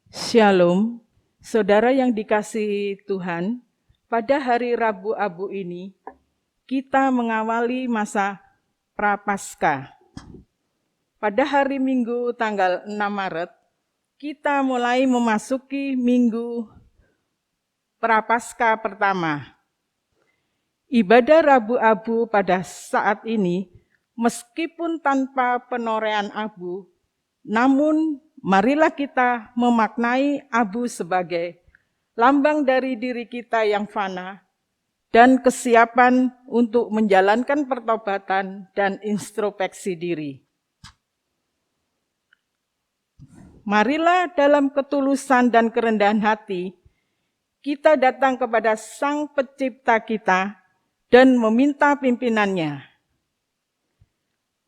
Shalom, saudara yang dikasihi Tuhan. Pada hari Rabu Abu ini, kita mengawali masa Prapaskah. Pada hari Minggu tanggal 6 Maret, kita mulai memasuki Minggu Prapaskah pertama. Ibadah Rabu Abu pada saat ini, meskipun tanpa penorehan abu, namun marilah kita memaknai abu sebagai lambang dari diri kita yang fana dan kesiapan untuk menjalankan pertobatan dan introspeksi diri. Marilah dalam ketulusan dan kerendahan hati, kita datang kepada Sang Pencipta kita dan meminta pimpinannya.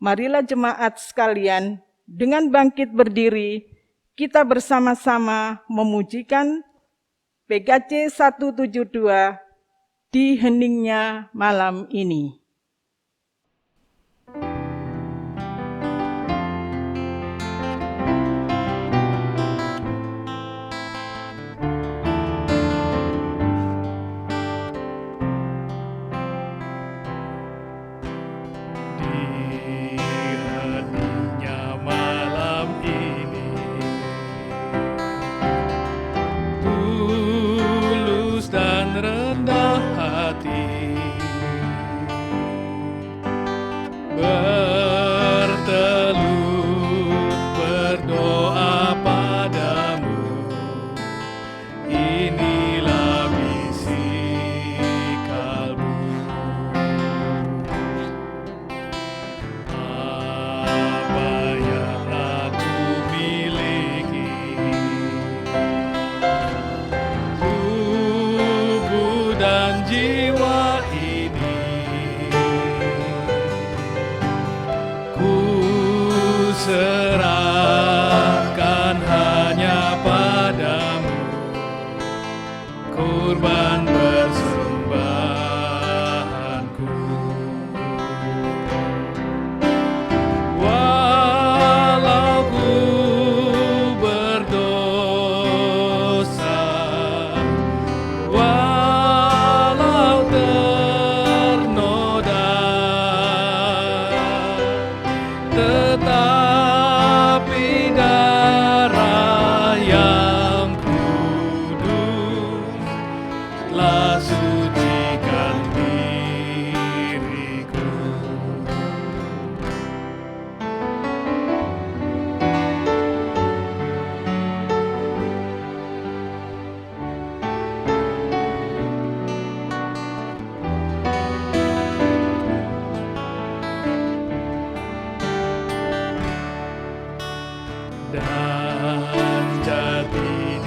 Marilah jemaat sekalian, dengan bangkit berdiri, kita bersama-sama memujikan PKJ 172 di heningnya malam ini.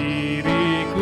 diriku.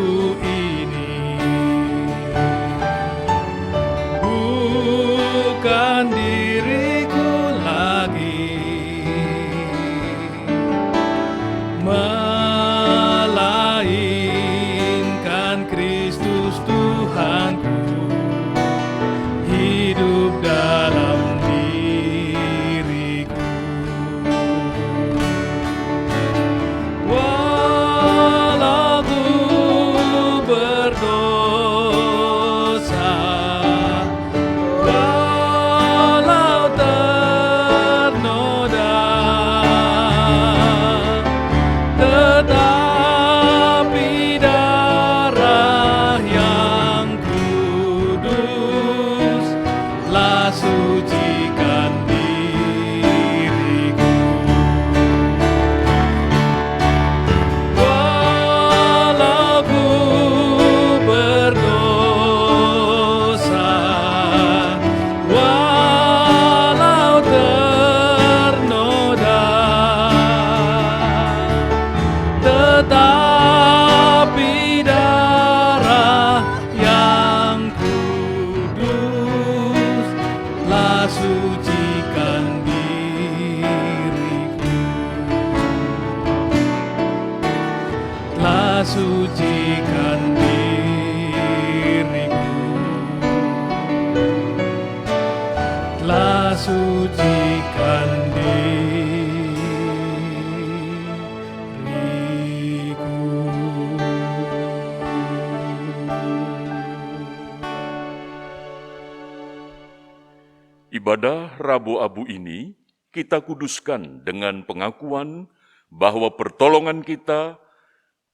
Ibadah Rabu Abu ini kita kuduskan dengan pengakuan bahwa pertolongan kita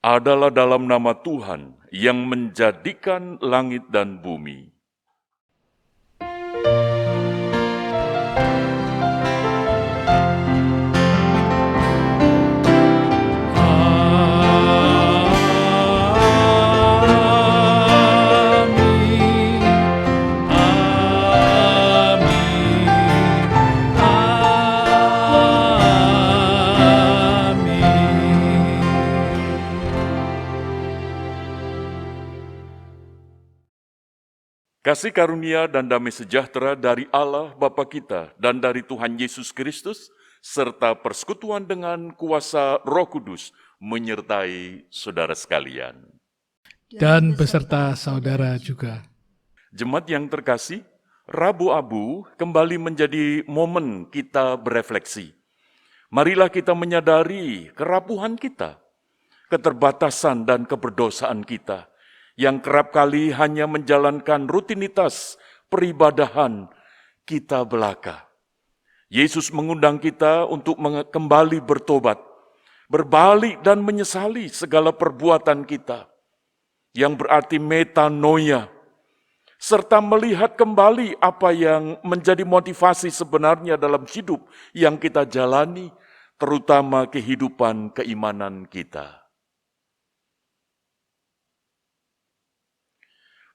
adalah dalam nama Tuhan yang menjadikan langit dan bumi. Kasih karunia dan damai sejahtera dari Allah Bapa kita dan dari Tuhan Yesus Kristus, serta persekutuan dengan kuasa Roh Kudus menyertai saudara sekalian. Dan beserta saudara juga. Jemaat yang terkasih, Rabu Abu kembali menjadi momen kita berefleksi. Marilah kita menyadari kerapuhan kita, keterbatasan dan keberdosaan kita, yang kerap kali hanya menjalankan rutinitas peribadahan kita belaka. Yesus mengundang kita untuk kembali bertobat, berbalik dan menyesali segala perbuatan kita, yang berarti metanoia, serta melihat kembali apa yang menjadi motivasi sebenarnya dalam hidup yang kita jalani, terutama kehidupan keimanan kita.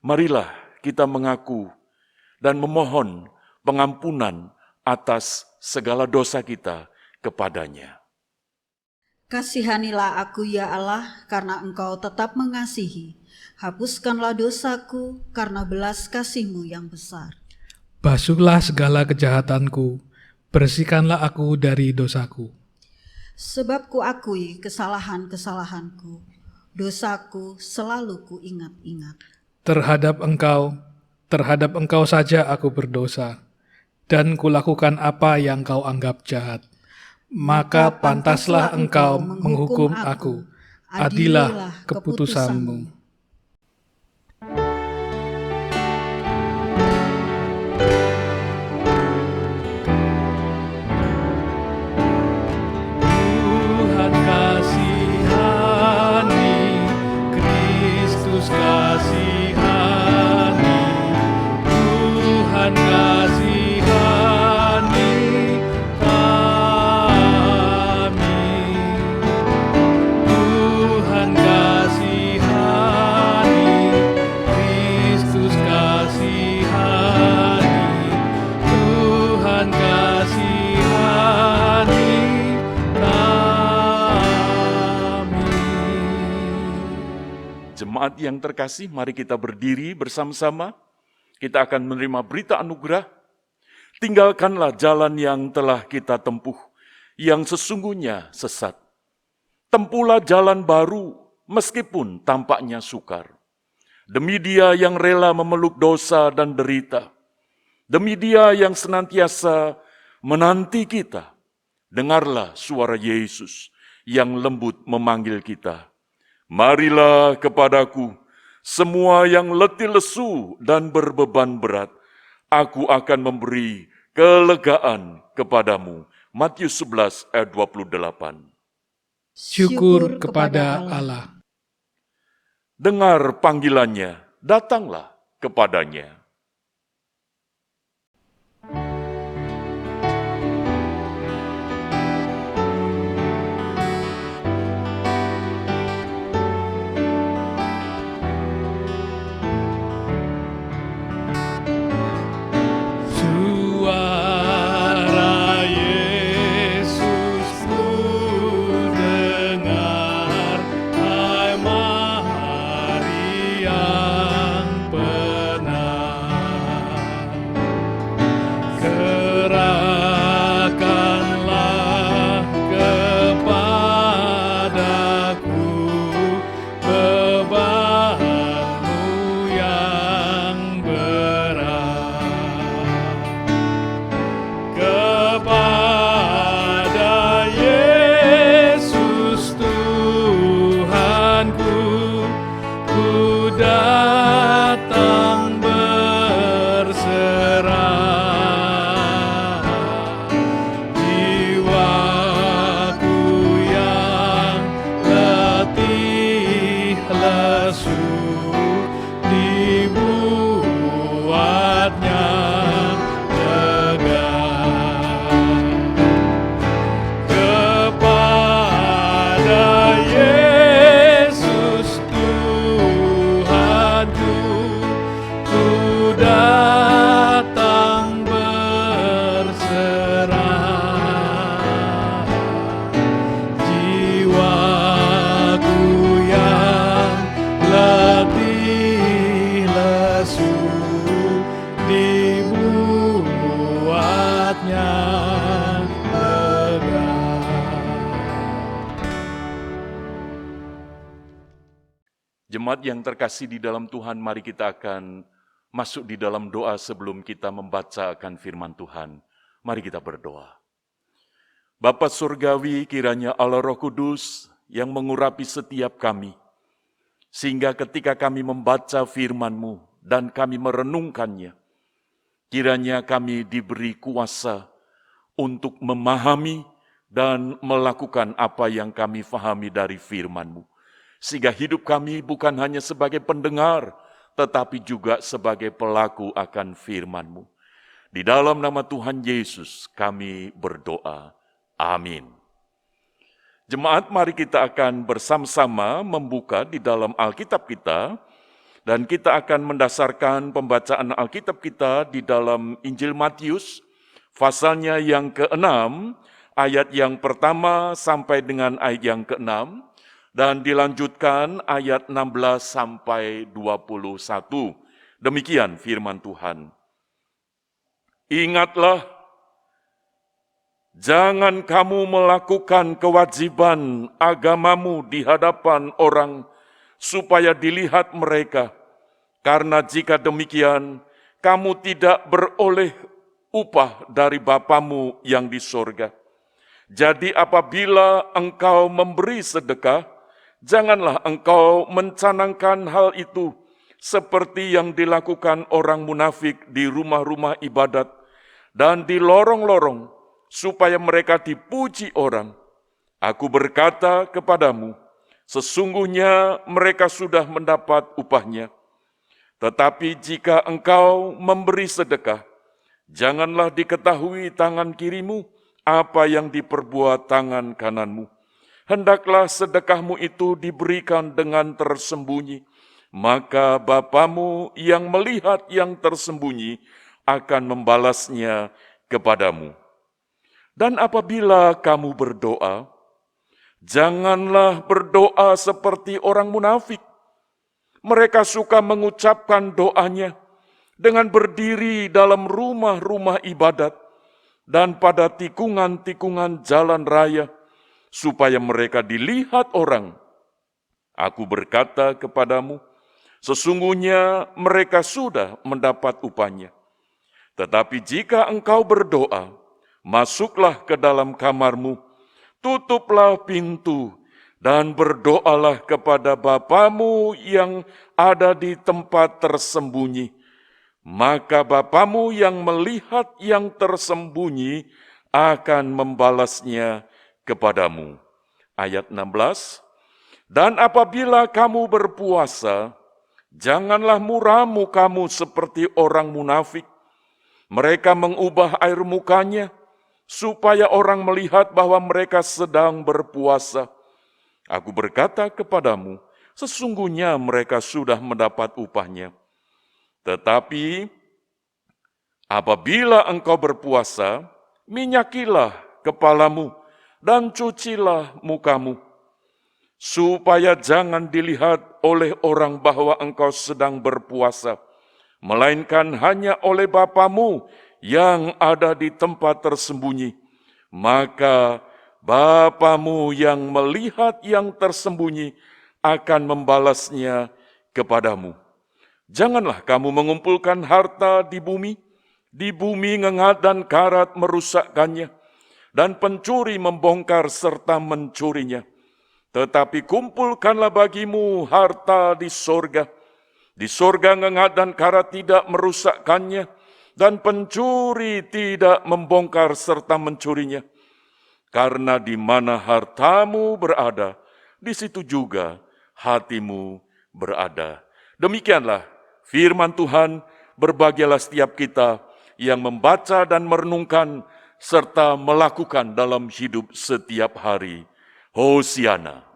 Marilah kita mengaku dan memohon pengampunan atas segala dosa kita kepadanya. Kasihanilah aku ya Allah, karena Engkau tetap mengasihi. Hapuskanlah dosaku karena belas kasih-Mu yang besar. Basuhlah segala kejahatanku, bersihkanlah aku dari dosaku. Sebab kuakui kesalahan-kesalahanku, dosaku selalu kuingat-ingat. Terhadap engkau saja aku berdosa, dan kulakukan apa yang kau anggap jahat. Maka pantaslah engkau menghukum aku, adilah keputusanmu. Tuhan kasihani, Kristus kasihani. Tuhan kasihani kami. Tuhan kasihani, Kristus kasihani. Tuhan kasihani kami. Jemaat yang terkasih, mari kita berdiri bersama-sama. Kita akan menerima berita anugerah. Tinggalkanlah jalan yang telah kita tempuh, yang sesungguhnya sesat. Tempuhlah jalan baru, meskipun tampaknya sukar. Demi Dia yang rela memeluk dosa dan derita. Demi Dia yang senantiasa menanti kita. Dengarlah suara Yesus yang lembut memanggil kita. Marilah kepadaku, semua yang letih lesu dan berbeban berat, aku akan memberi kelegaan kepadamu. Matius 11 ayat 28. Syukur kepada Allah. Dengar panggilannya, datanglah kepadanya. Suara Yesus ku dengar, hai Maria yang benar. lesu, dibuatnya tegak. Kepada Yesus Tuhanku, ku datang berserah. Jiwaku yang letih lesu, dibuatnya lega. Jemaat yang terkasih di dalam Tuhan, mari kita akan masuk di dalam doa sebelum kita membaca akan firman Tuhan. Mari kita berdoa. Bapa Surgawi, kiranya Allah Roh Kudus yang mengurapi setiap kami, sehingga ketika kami membaca firman-Mu dan kami merenungkannya, kiranya kami diberi kuasa untuk memahami dan melakukan apa yang kami fahami dari firman-Mu. Sehingga hidup kami bukan hanya sebagai pendengar, tetapi juga sebagai pelaku akan firman-Mu. Di dalam nama Tuhan Yesus kami berdoa. Amin. Jemaat, mari kita akan bersama-sama membuka di dalam Alkitab kita, dan kita akan mendasarkan pembacaan Alkitab kita di dalam Injil Matius, pasalnya yang ke-6, ayat yang pertama sampai dengan ayat yang ke-6, dan dilanjutkan ayat 16 sampai 21. Demikian firman Tuhan. Ingatlah, jangan kamu melakukan kewajiban agamamu di hadapan orang, supaya dilihat mereka, karena jika demikian, kamu tidak beroleh upah dari Bapamu yang di sorga. Jadi apabila engkau memberi sedekah, janganlah engkau mencanangkan hal itu seperti yang dilakukan orang munafik di rumah-rumah ibadat dan di lorong-lorong, supaya mereka dipuji orang. Aku berkata kepadamu, sesungguhnya mereka sudah mendapat upahnya. Tetapi jika engkau memberi sedekah, janganlah diketahui tangan kirimu apa yang diperbuat tangan kananmu. Hendaklah sedekahmu itu diberikan dengan tersembunyi, maka Bapamu yang melihat yang tersembunyi akan membalasnya kepadamu. Dan apabila kamu berdoa, janganlah berdoa seperti orang munafik. Mereka suka mengucapkan doanya dengan berdiri dalam rumah-rumah ibadat dan pada tikungan-tikungan jalan raya, supaya mereka dilihat orang. Aku berkata kepadamu, sesungguhnya mereka sudah mendapat upahnya. Tetapi jika engkau berdoa, masuklah ke dalam kamarmu, tutuplah pintu, dan berdoalah kepada Bapamu yang ada di tempat tersembunyi. Maka Bapamu yang melihat yang tersembunyi akan membalasnya kepadamu. Ayat 16, dan apabila kamu berpuasa, janganlah muram mukamu seperti orang munafik. Mereka mengubah air mukanya, supaya orang melihat bahwa mereka sedang berpuasa. Aku berkata kepadamu, sesungguhnya mereka sudah mendapat upahnya. Tetapi apabila engkau berpuasa, minyakilah kepalamu, dan cucilah mukamu, supaya jangan dilihat oleh orang bahwa engkau sedang berpuasa, melainkan hanya oleh Bapamu yang ada di tempat tersembunyi. Maka Bapamu yang melihat yang tersembunyi akan membalasnya kepadamu. Janganlah kamu mengumpulkan harta di bumi ngengat dan karat merusakkannya, dan pencuri membongkar serta mencurinya. Tetapi kumpulkanlah bagimu harta di sorga. Di sorga ngengat dan karat tidak merusakkannya, dan pencuri tidak membongkar serta mencurinya. Karena di mana hartamu berada, di situ juga hatimu berada. Demikianlah firman Tuhan, berbahagialah setiap kita yang membaca dan merenungkan serta melakukan dalam hidup setiap hari. Hosiana.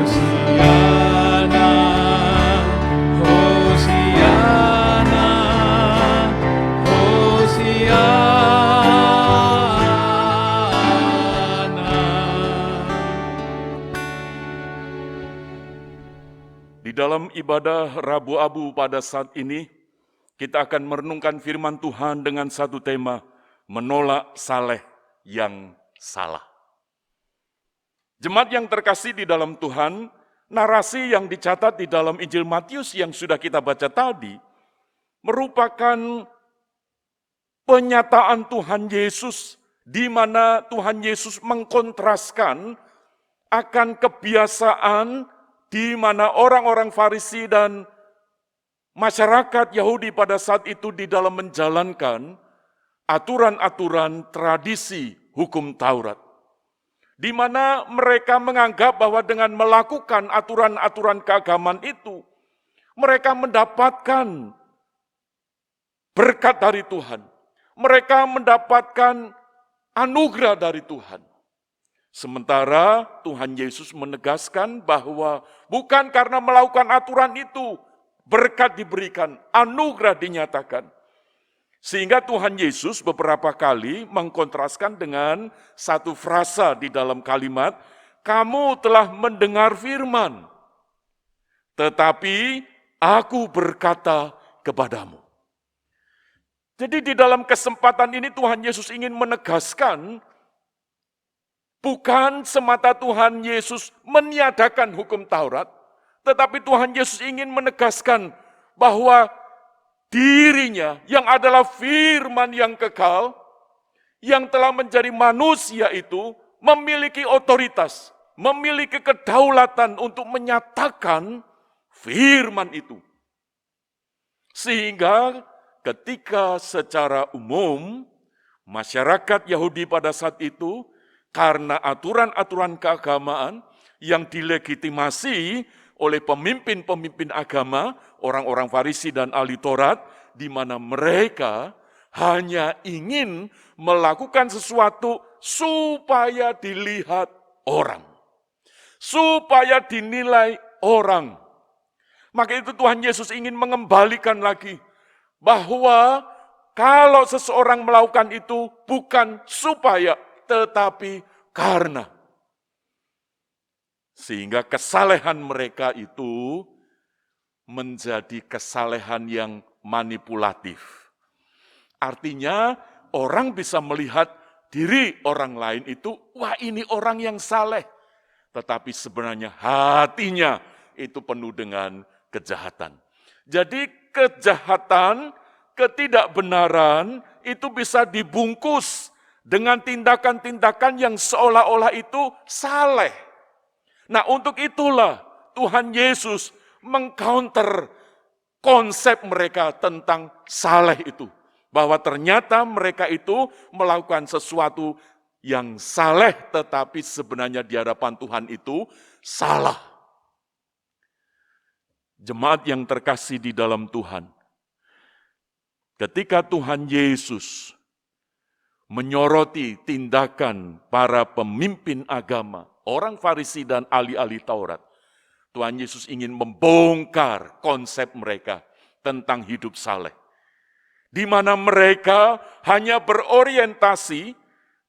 Hosiana, Hosiana, Hosiana. Di dalam ibadah Rabu Abu pada saat ini, kita akan merenungkan firman Tuhan dengan satu tema, menolak saleh yang salah. Jemaat yang terkasih di dalam Tuhan, narasi yang dicatat di dalam Injil Matius yang sudah kita baca tadi, merupakan penyataan Tuhan Yesus, di mana Tuhan Yesus mengkontraskan akan kebiasaan di mana orang-orang Farisi dan masyarakat Yahudi pada saat itu di dalam menjalankan aturan-aturan tradisi hukum Taurat. Di mana mereka menganggap bahwa dengan melakukan aturan-aturan keagamaan itu, mereka mendapatkan berkat dari Tuhan. Mereka mendapatkan anugerah dari Tuhan. Sementara Tuhan Yesus menegaskan bahwa bukan karena melakukan aturan itu, berkat diberikan, anugerah dinyatakan. Sehingga Tuhan Yesus beberapa kali mengkontraskan dengan satu frasa di dalam kalimat, kamu telah mendengar firman, tetapi aku berkata kepadamu. Jadi di dalam kesempatan ini Tuhan Yesus ingin menegaskan, bukan semata Tuhan Yesus meniadakan hukum Taurat, tetapi Tuhan Yesus ingin menegaskan bahwa dirinya yang adalah firman yang kekal, yang telah menjadi manusia itu memiliki otoritas, memiliki kedaulatan untuk menyatakan firman itu. Sehingga ketika secara umum masyarakat Yahudi pada saat itu, karena aturan-aturan keagamaan yang dilegitimasi oleh pemimpin-pemimpin agama, orang-orang Farisi dan ahli Taurat, di mana mereka hanya ingin melakukan sesuatu supaya dilihat orang, supaya dinilai orang. Maka itu Tuhan Yesus ingin mengembalikan lagi, bahwa kalau seseorang melakukan itu bukan supaya, tetapi karena. Sehingga kesalehan mereka itu menjadi kesalehan yang manipulatif. Artinya orang bisa melihat diri orang lain itu, wah ini orang yang saleh. Tetapi sebenarnya hatinya itu penuh dengan kejahatan. Jadi kejahatan, ketidakbenaran itu bisa dibungkus dengan tindakan-tindakan yang seolah-olah itu saleh. Nah, untuk itulah Tuhan Yesus mengcounter konsep mereka tentang saleh itu. Bahwa ternyata mereka itu melakukan sesuatu yang saleh, tetapi sebenarnya di hadapan Tuhan itu salah. Jemaat yang terkasih di dalam Tuhan, ketika Tuhan Yesus menyoroti tindakan para pemimpin agama, orang Farisi dan ahli-ahli Taurat, Tuhan Yesus ingin membongkar konsep mereka tentang hidup saleh. Di mana mereka hanya berorientasi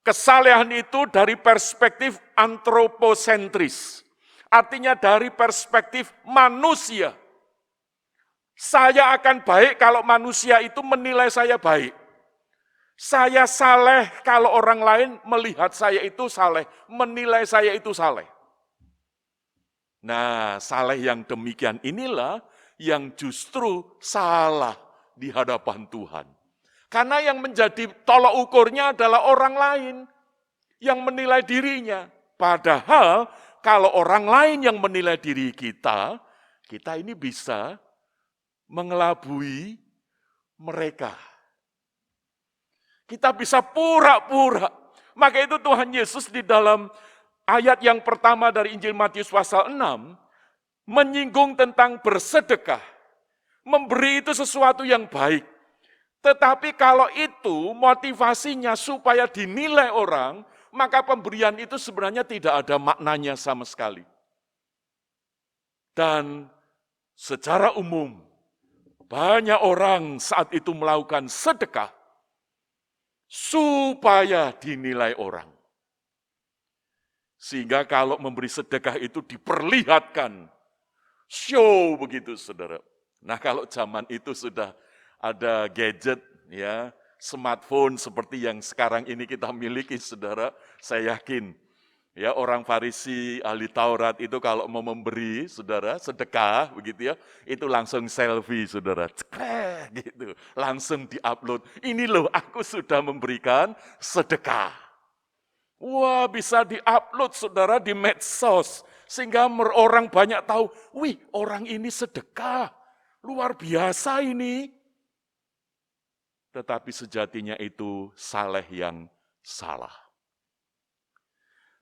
kesalehan itu dari perspektif antroposentris. Artinya dari perspektif manusia. Saya akan baik kalau manusia itu menilai saya baik. Saya saleh kalau orang lain melihat saya itu saleh, menilai saya itu saleh. Nah, saleh yang demikian inilah yang justru salah di hadapan Tuhan. Karena yang menjadi tolak ukurnya adalah orang lain yang menilai dirinya. Padahal kalau orang lain yang menilai diri kita, kita ini bisa mengelabui mereka. Kita bisa pura-pura. Maka itu Tuhan Yesus di dalam ayat yang pertama dari Injil Matius pasal 6, menyinggung tentang bersedekah. Memberi itu sesuatu yang baik. Tetapi kalau itu motivasinya supaya dinilai orang, maka pemberian itu sebenarnya tidak ada maknanya sama sekali. Dan secara umum, banyak orang saat itu melakukan sedekah supaya dinilai orang. Sehingga kalau memberi sedekah itu diperlihatkan, show begitu saudara. Nah kalau zaman itu sudah ada gadget, ya, smartphone seperti yang sekarang ini kita miliki, saudara. Saya yakin, ya, orang Farisi, ahli Taurat itu kalau mau memberi, saudara, sedekah, begitu ya, itu langsung selfie, saudara, cekrek, gitu, langsung diupload. Ini loh, aku sudah memberikan sedekah. Wah, bisa diupload, saudara, di medsos, sehingga orang banyak tahu, wih, orang ini sedekah, luar biasa ini. Tetapi sejatinya itu saleh yang salah.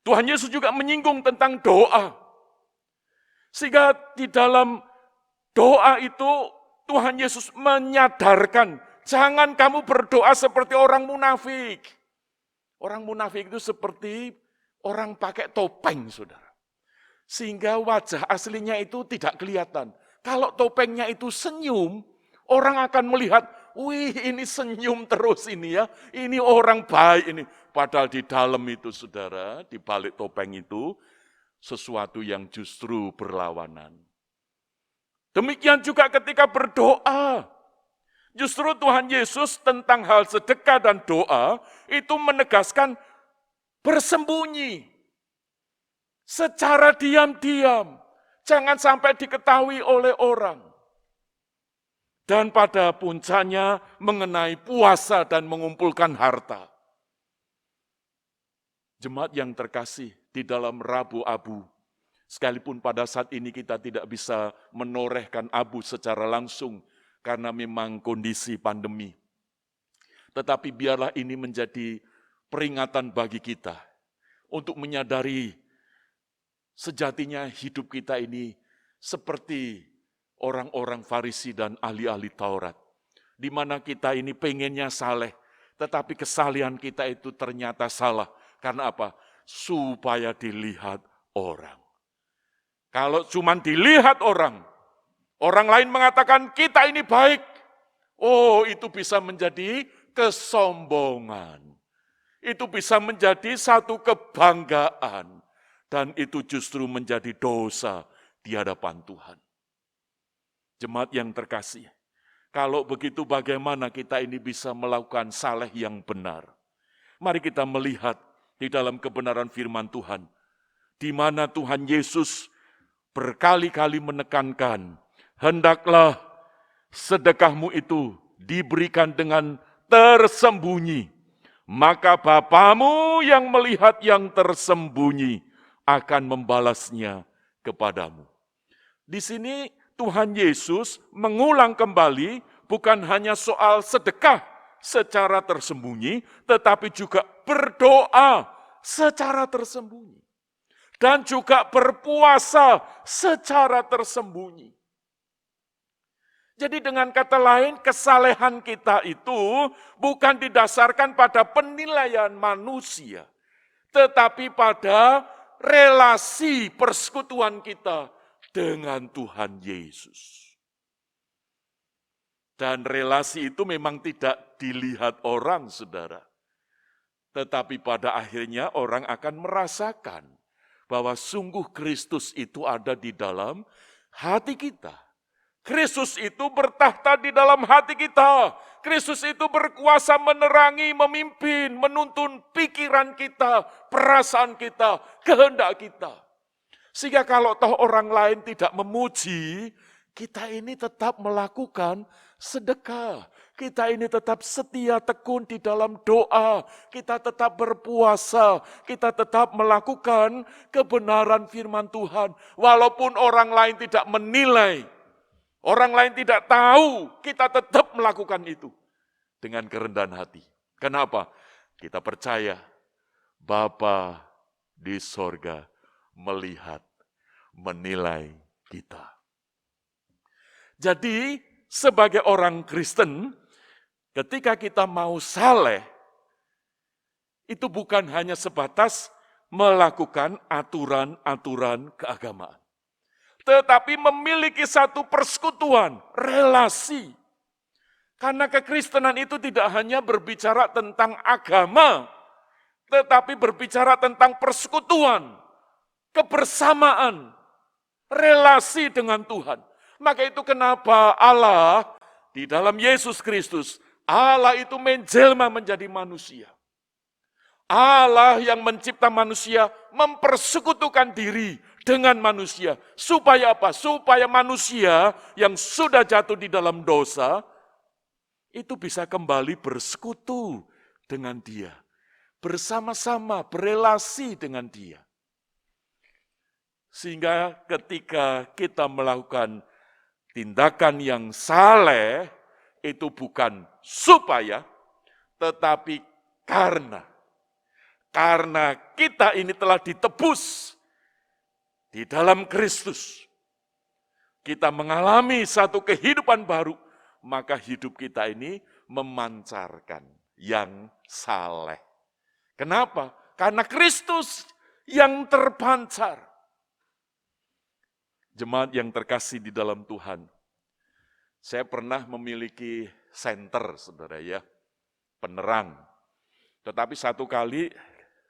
Tuhan Yesus juga menyinggung tentang doa. Sehingga di dalam doa itu Tuhan Yesus menyadarkan, jangan kamu berdoa seperti orang munafik. Orang munafik itu seperti orang pakai topeng, saudara. Sehingga wajah aslinya itu tidak kelihatan. Kalau topengnya itu senyum, orang akan melihat, wih, ini senyum terus ini ya, ini orang baik ini. Padahal di dalam itu, saudara, di balik topeng itu, sesuatu yang justru berlawanan. Demikian juga ketika berdoa. Justru Tuhan Yesus tentang hal sedekah dan doa, itu menegaskan bersembunyi. Secara diam-diam. Jangan sampai diketahui oleh orang. Dan pada puncaknya mengenai puasa dan mengumpulkan harta. Jemaat yang terkasih di dalam Rabu Abu, sekalipun pada saat ini kita tidak bisa menorehkan abu secara langsung karena memang kondisi pandemi. Tetapi biarlah ini menjadi peringatan bagi kita untuk menyadari sejatinya hidup kita ini seperti orang-orang Farisi dan ahli-ahli Taurat, di mana kita ini pengennya saleh, tetapi kesalehan kita itu ternyata salah. Karena apa? Supaya dilihat orang. Kalau cuma dilihat orang lain mengatakan kita ini baik, oh itu bisa menjadi kesombongan. Itu bisa menjadi satu kebanggaan. Dan itu justru menjadi dosa di hadapan Tuhan. Jemaat yang terkasih, kalau begitu bagaimana kita ini bisa melakukan saleh yang benar? Mari kita melihat di dalam kebenaran firman Tuhan, di mana Tuhan Yesus berkali-kali menekankan, hendaklah sedekahmu itu diberikan dengan tersembunyi, maka Bapamu yang melihat yang tersembunyi akan membalasnya kepadamu. Di sini Tuhan Yesus mengulang kembali bukan hanya soal sedekah secara tersembunyi, tetapi juga berdoa secara tersembunyi. Dan juga berpuasa secara tersembunyi. Jadi dengan kata lain, kesalehan kita itu bukan didasarkan pada penilaian manusia, tetapi pada relasi persekutuan kita dengan Tuhan Yesus. Dan relasi itu memang tidak dilihat orang, saudara. Tetapi pada akhirnya orang akan merasakan bahwa sungguh Kristus itu ada di dalam hati kita. Kristus itu bertahta di dalam hati kita. Kristus itu berkuasa menerangi, memimpin, menuntun pikiran kita, perasaan kita, kehendak kita. Sehingga kalau toh orang lain tidak memuji, kita ini tetap melakukan sedekah. Kita ini tetap setia tekun di dalam doa. Kita tetap berpuasa. Kita tetap melakukan kebenaran firman Tuhan. Walaupun orang lain tidak menilai, orang lain tidak tahu, kita tetap melakukan itu dengan kerendahan hati. Kenapa? Kita percaya Bapa di sorga melihat, menilai kita. Jadi sebagai orang Kristen, ketika kita mau saleh, itu bukan hanya sebatas melakukan aturan-aturan keagamaan. Tetapi memiliki satu persekutuan, relasi. Karena kekristenan itu tidak hanya berbicara tentang agama, tetapi berbicara tentang persekutuan, kebersamaan, relasi dengan Tuhan. Maka itu kenapa Allah di dalam Yesus Kristus, Allah itu menjelma menjadi manusia. Allah yang mencipta manusia mempersekutukan diri dengan manusia. Supaya apa? Supaya manusia yang sudah jatuh di dalam dosa, itu bisa kembali bersekutu dengan Dia. Bersama-sama berelasi dengan Dia. Sehingga ketika kita melakukan tindakan yang saleh, itu bukan supaya, tetapi karena kita ini telah ditebus di dalam Kristus. Kita mengalami satu kehidupan baru, maka hidup kita ini memancarkan yang saleh. Kenapa? Karena Kristus yang terpancar. Jemaat yang terkasih di dalam Tuhan, saya pernah memiliki senter, saudara ya, penerang. Tetapi satu kali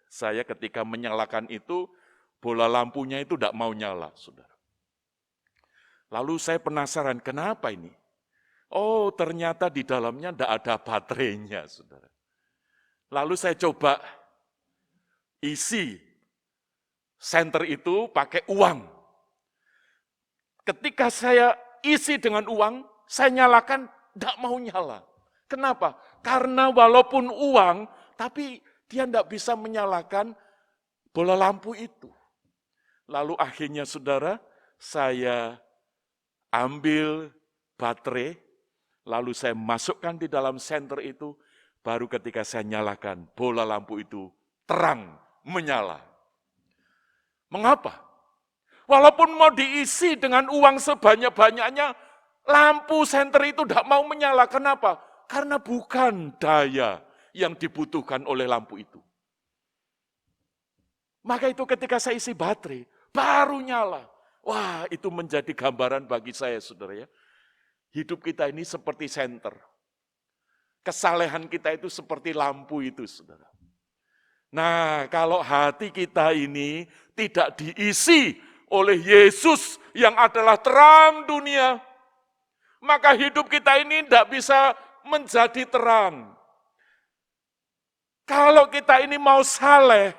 saya ketika menyalakan itu, bola lampunya itu tidak mau nyala, saudara. Lalu saya penasaran, kenapa ini? Oh, ternyata di dalamnya tidak ada baterainya, saudara. Lalu saya coba isi senter itu pakai uang. Ketika saya isi dengan uang, saya nyalakan, tidak mau nyala. Kenapa? Karena walaupun uang, tapi dia tidak bisa menyalakan bola lampu itu. Lalu akhirnya saudara, saya ambil baterai, lalu saya masukkan di dalam senter itu, baru ketika saya nyalakan, bola lampu itu terang, menyala. Mengapa? Walaupun mau diisi dengan uang sebanyak-banyaknya, lampu senter itu tidak mau menyala. Kenapa? Karena bukan daya yang dibutuhkan oleh lampu itu. Maka itu ketika saya isi baterai, baru nyala. Wah, itu menjadi gambaran bagi saya, saudara ya. Hidup kita ini seperti senter. Kesalehan kita itu seperti lampu itu, saudara. Nah, kalau hati kita ini tidak diisi oleh Yesus yang adalah terang dunia, maka hidup kita ini tidak bisa menjadi terang. Kalau kita ini mau saleh,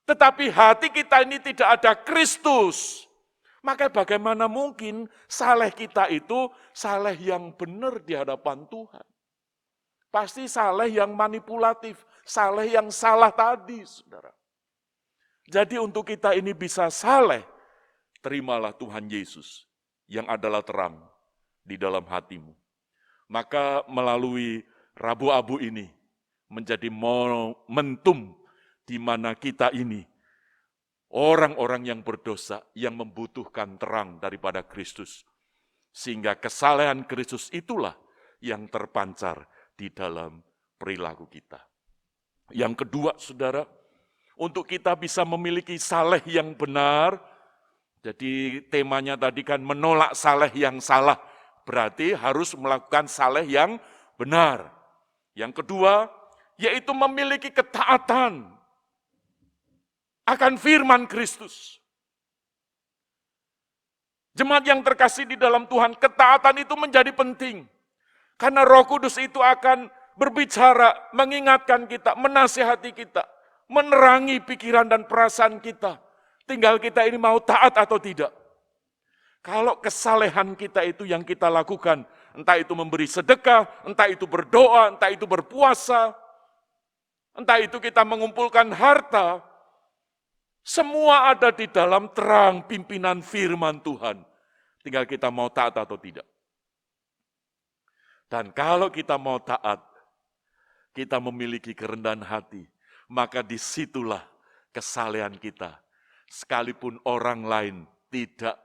tetapi hati kita ini tidak ada Kristus, maka bagaimana mungkin saleh kita itu saleh yang benar di hadapan Tuhan? Pasti saleh yang manipulatif, saleh yang salah tadi, saudara. Jadi untuk kita ini bisa saleh, terimalah Tuhan Yesus yang adalah terang di dalam hatimu. Maka melalui Rabu Abu ini, menjadi momentum di mana kita ini orang-orang yang berdosa yang membutuhkan terang daripada Kristus. Sehingga kesalehan Kristus itulah yang terpancar di dalam perilaku kita. Yang kedua, saudara, untuk kita bisa memiliki saleh yang benar, jadi temanya tadi kan menolak saleh yang salah, berarti harus melakukan saleh yang benar. Yang kedua, yaitu memiliki ketaatan akan firman Kristus. Jemaat yang terkasih di dalam Tuhan, ketaatan itu menjadi penting. Karena Roh Kudus itu akan berbicara, mengingatkan kita, menasihati kita, menerangi pikiran dan perasaan kita. Tinggal kita ini mau taat atau tidak. Kalau kesalehan kita itu yang kita lakukan, entah itu memberi sedekah, entah itu berdoa, entah itu berpuasa, entah itu kita mengumpulkan harta, semua ada di dalam terang pimpinan firman Tuhan. Tinggal kita mau taat atau tidak. Dan kalau kita mau taat, kita memiliki kerendahan hati, maka disitulah kesalehan kita. Sekalipun orang lain tidak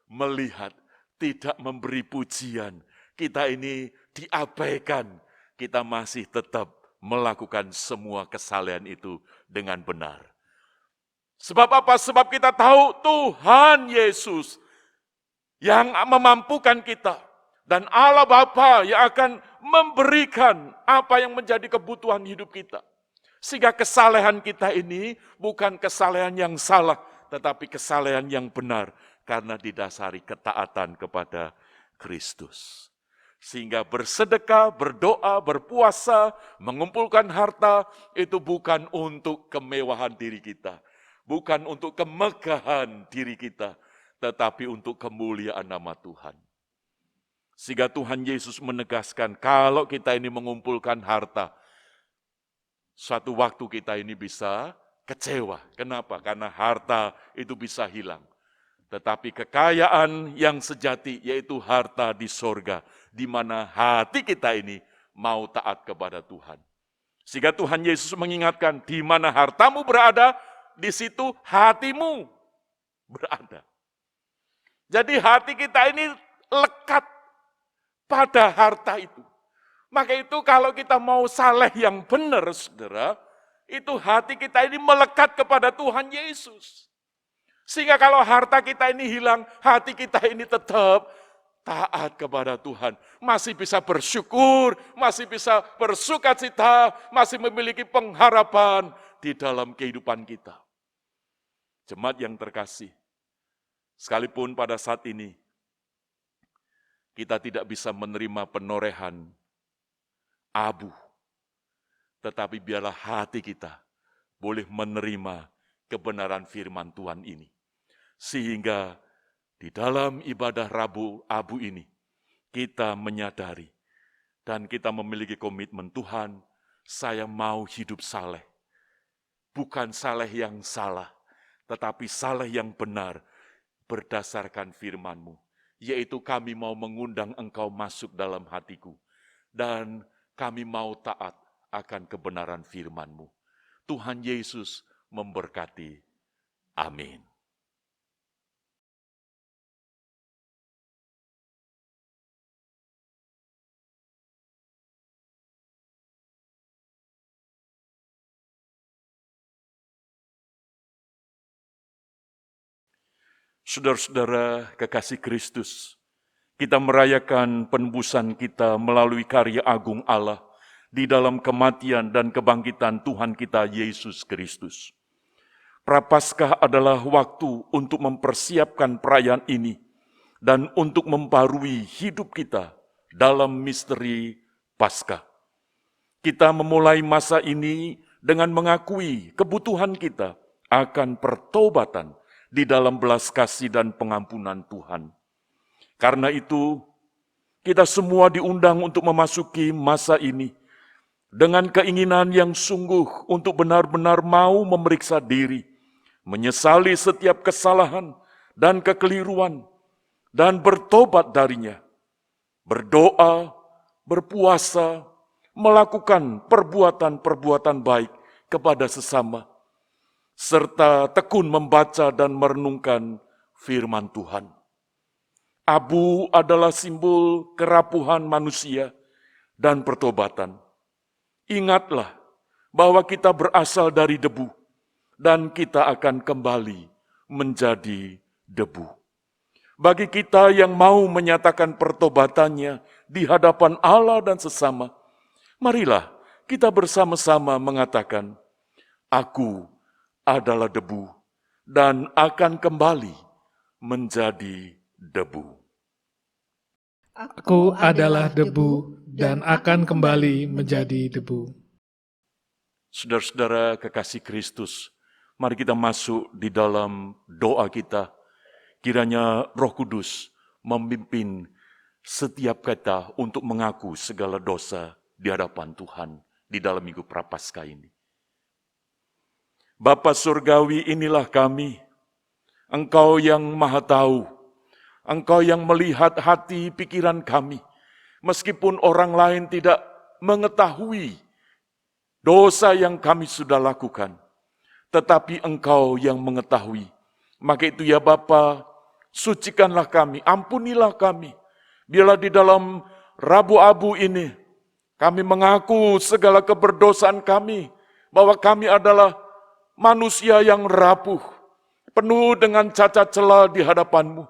melihat, tidak memberi pujian, kita ini diabaikan, kita masih tetap melakukan semua kesalehan itu dengan benar. Sebab apa? Sebab kita tahu Tuhan Yesus yang memampukan kita. Dan Allah Bapa yang akan memberikan apa yang menjadi kebutuhan hidup kita. Sehingga kesalehan kita ini bukan kesalehan yang salah, tetapi kesalehan yang benar. Karena didasari ketaatan kepada Kristus. Sehingga bersedekah, berdoa, berpuasa, mengumpulkan harta, itu bukan untuk kemewahan diri kita. Bukan untuk kemegahan diri kita, tetapi untuk kemuliaan nama Tuhan. Sehingga Tuhan Yesus menegaskan, kalau kita ini mengumpulkan harta, suatu waktu kita ini bisa kecewa. Kenapa? Karena harta itu bisa hilang. Tetapi kekayaan yang sejati, yaitu harta di sorga, di mana hati kita ini mau taat kepada Tuhan. Sehingga Tuhan Yesus mengingatkan, di mana hartamu berada, di situ hatimu berada. Jadi hati kita ini lekat pada harta itu. Maka itu kalau kita mau saleh yang benar, saudara, itu hati kita ini melekat kepada Tuhan Yesus. Sehingga kalau harta kita ini hilang, hati kita ini tetap taat kepada Tuhan. Masih bisa bersyukur, masih bisa bersukacita, masih memiliki pengharapan di dalam kehidupan kita. Jemaat yang terkasih, sekalipun pada saat ini, kita tidak bisa menerima penorehan abu. Tetapi biarlah hati kita boleh menerima kebenaran firman Tuhan ini. Sehingga di dalam ibadah Rabu Abu ini, kita menyadari dan kita memiliki komitmen, Tuhan, saya mau hidup saleh. Bukan saleh yang salah, tetapi saleh yang benar berdasarkan firman-Mu. Yaitu kami mau mengundang Engkau masuk dalam hatiku. Dan kami mau taat akan kebenaran firman-Mu. Tuhan Yesus memberkati. Amin. Saudara-saudara kekasih Kristus, kita merayakan penebusan kita melalui karya agung Allah di dalam kematian dan kebangkitan Tuhan kita Yesus Kristus. Prapaskah adalah waktu untuk mempersiapkan perayaan ini dan untuk membarui hidup kita dalam misteri Paskah. Kita memulai masa ini dengan mengakui kebutuhan kita akan pertobatan di dalam belas kasih dan pengampunan Tuhan. Karena itu, kita semua diundang untuk memasuki masa ini dengan keinginan yang sungguh untuk benar-benar mau memeriksa diri, menyesali setiap kesalahan dan kekeliruan, dan bertobat darinya. Berdoa, berpuasa, melakukan perbuatan-perbuatan baik kepada sesama, serta tekun membaca dan merenungkan firman Tuhan. Abu adalah simbol kerapuhan manusia dan pertobatan. Ingatlah bahwa kita berasal dari debu dan kita akan kembali menjadi debu. Bagi kita yang mau menyatakan pertobatannya di hadapan Allah dan sesama, marilah kita bersama-sama mengatakan, aku adalah debu dan akan kembali menjadi debu. Aku adalah debu dan akan kembali menjadi debu. Saudara-saudara kekasih Kristus, mari kita masuk di dalam doa kita. Kiranya Roh Kudus memimpin setiap kita untuk mengaku segala dosa di hadapan Tuhan di dalam Minggu Prapaskah ini. Bapa Surgawi, inilah kami. Engkau yang Maha Tahu. Engkau yang melihat hati pikiran kami. Meskipun orang lain tidak mengetahui dosa yang kami sudah lakukan, tetapi Engkau yang mengetahui. Maka itu ya Bapa, sucikanlah kami, ampunilah kami. Biarlah di dalam Rabu Abu ini, kami mengaku segala keberdosaan kami, bahwa kami adalah manusia yang rapuh, penuh dengan cacat celah di hadapan-Mu.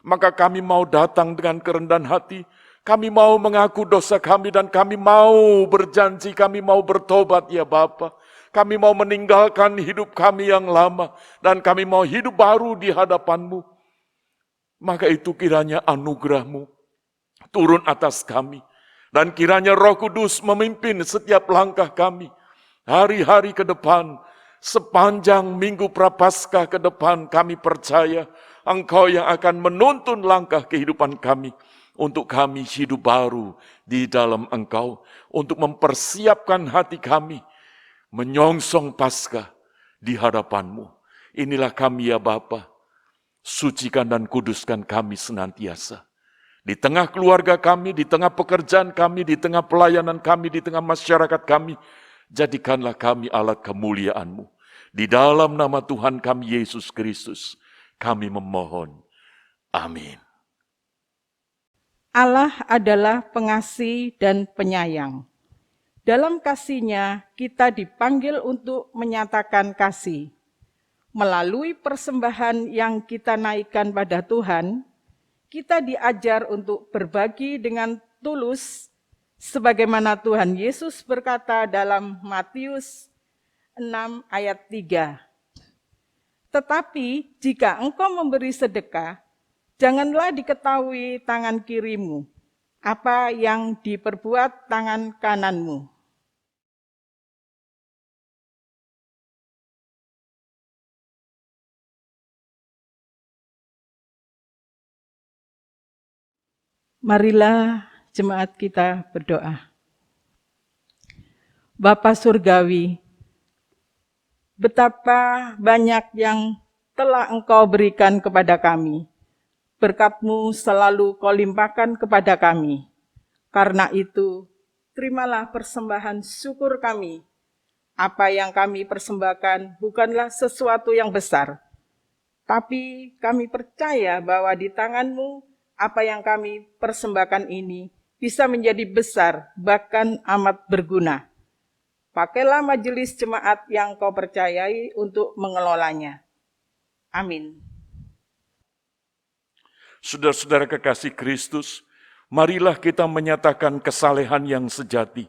Maka kami mau datang dengan kerendahan hati, kami mau mengaku dosa kami, dan kami mau berjanji, kami mau bertobat ya Bapa. Kami mau meninggalkan hidup kami yang lama, dan kami mau hidup baru di hadapan-Mu. Maka itu kiranya anugerah-Mu turun atas kami, dan kiranya Roh Kudus memimpin setiap langkah kami, hari-hari ke depan, sepanjang minggu Prapaskah ke depan. Kami percaya Engkau yang akan menuntun langkah kehidupan kami, untuk kami hidup baru di dalam Engkau, untuk mempersiapkan hati kami, menyongsong Paskah di hadapan-Mu. Inilah kami ya Bapa, sucikan dan kuduskan kami senantiasa. Di tengah keluarga kami, di tengah pekerjaan kami, di tengah pelayanan kami, di tengah masyarakat kami, jadikanlah kami alat kemuliaan-Mu. Di dalam nama Tuhan kami Yesus Kristus, kami memohon. Amin. Allah adalah pengasih dan penyayang. Dalam kasih-Nya kita dipanggil untuk menyatakan kasih. Melalui persembahan yang kita naikkan pada Tuhan, kita diajar untuk berbagi dengan tulus, sebagaimana Tuhan Yesus berkata dalam Matius 6 ayat 3. Tetapi jika engkau memberi sedekah, janganlah diketahui tangan kirimu apa yang diperbuat tangan kananmu. Marilah jemaat kita berdoa. Bapa Surgawi, betapa banyak yang telah Engkau berikan kepada kami. Berkat-Mu selalu Kau limpahkan kepada kami. Karena itu, terimalah persembahan syukur kami. Apa yang kami persembahkan bukanlah sesuatu yang besar, tapi kami percaya bahwa di tangan-Mu, apa yang kami persembahkan ini bisa menjadi besar, bahkan amat berguna. Pakailah majelis jemaat yang Kau percayai untuk mengelolanya. Amin. Saudara-saudara kekasih Kristus, marilah kita menyatakan kesalehan yang sejati.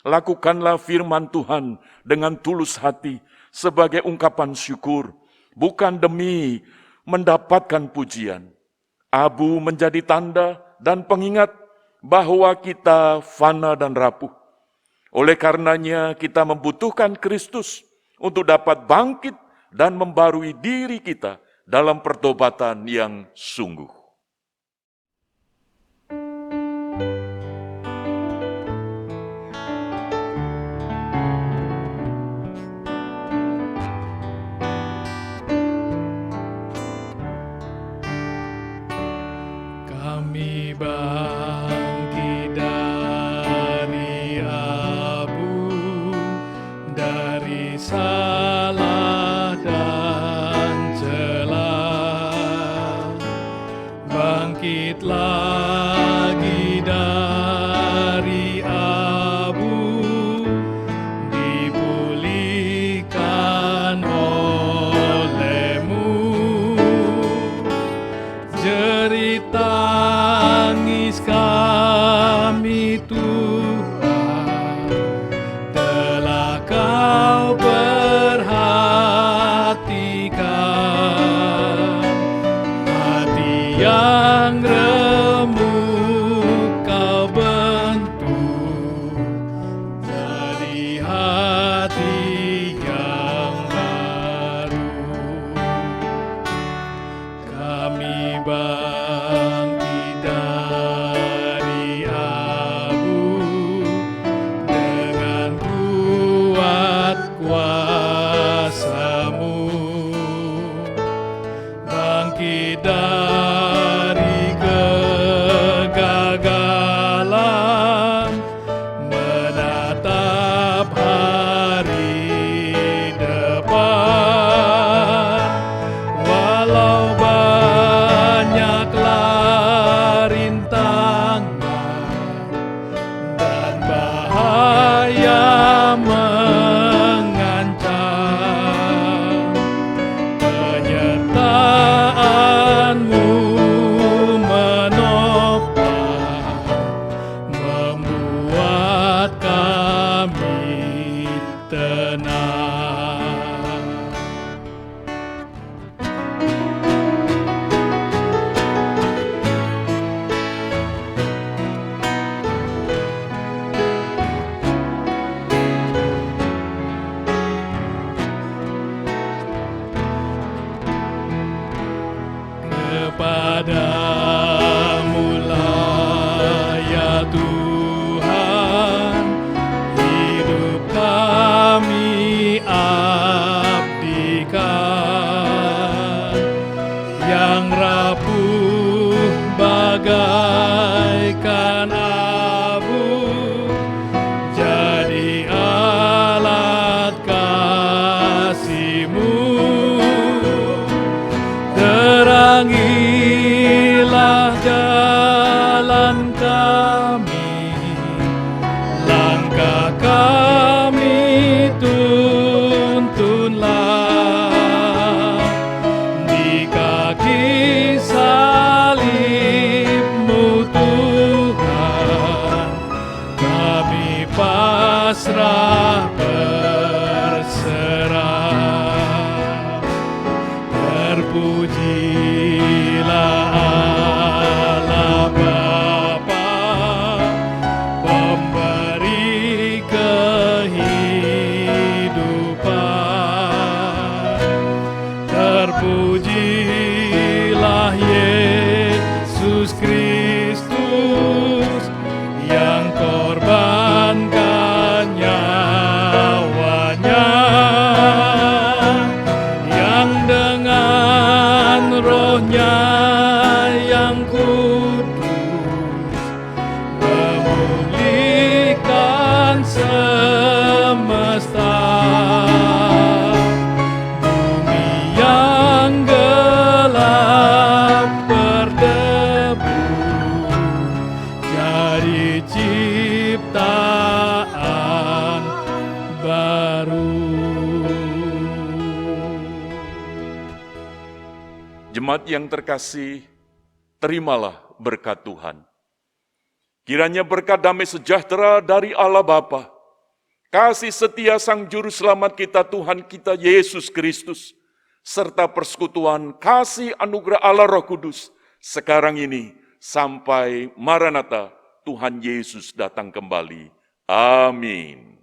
Lakukanlah firman Tuhan dengan tulus hati sebagai ungkapan syukur, bukan demi mendapatkan pujian. Abu menjadi tanda dan pengingat bahwa kita fana dan rapuh. Oleh karenanya kita membutuhkan Kristus untuk dapat bangkit dan membarui diri kita dalam pertobatan yang sungguh. Kami bangkit dari abu, dari salah dan celah. Pujilah Yesus Kristus yang korbankan nyawanya, yang dengan rohnya yang kudus memulihkan semesta. Bumi yang gelap berdebu jadi ciptaan baru. Jemaat yang terkasih, terimalah berkat Tuhan. Kiranya berkat damai sejahtera dari Allah Bapa, kasih setia Sang Juru Selamat kita Tuhan kita Yesus Kristus, serta persekutuan kasih anugerah Allah Roh Kudus, sekarang ini sampai Maranatha, Tuhan Yesus datang kembali. Amin.